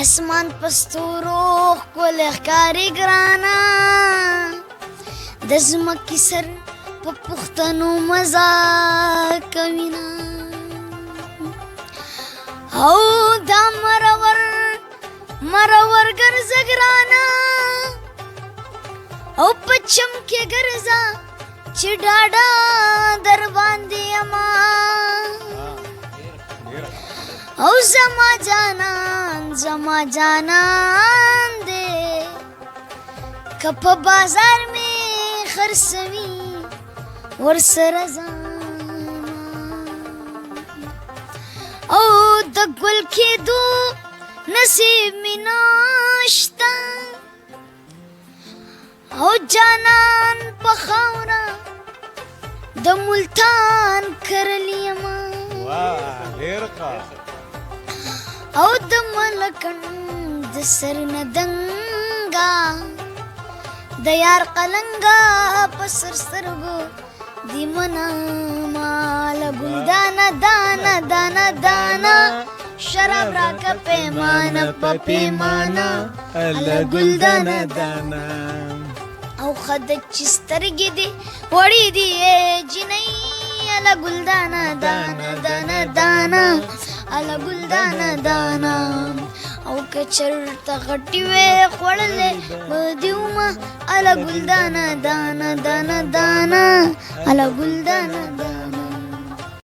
اسمان پستورو ښکلی ښکاري ګرانه د ځمکې سر په پښتنو مزه کوینه او دا مرور ګرځه ګرانه او په چمکې ګرځه چې ډاډه در باندې یما او زما جانان دې که په بازار مې خرڅوي ورسره ځانا او د ګل کېدو نصیب مې نشته او جانان په خاوره د ملتان کرلی یما او د ملکن د سر نه دنګا د یار قلنګا په سر سترګو دی منا مال ګلدانا دانا دانا دانا شراب راکه پیمانه په پیمانه ال ګلدانا دانا او خد چې سترګې دي وړې دي جنۍ ال ګلدانا دانا دانا دانا ال ګلدانا دانا او که چرته غټي وې خوړلې بدیومه ال ګلدانا دانا دانا دانا ال ګلدانا دانا